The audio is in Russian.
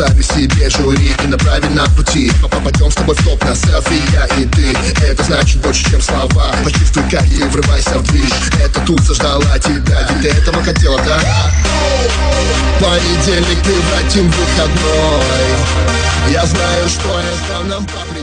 Представь себе жюри и на правильном пути. Попадем с тобой в топ на селфи, я и ты. Это значит больше, чем слова. Почувствуй, как и врывайся в движ. Эта туса ждала тебя, ведь ты этого хотела, да? Понедельник превратим в выходной. Я знаю, что это нам попрет.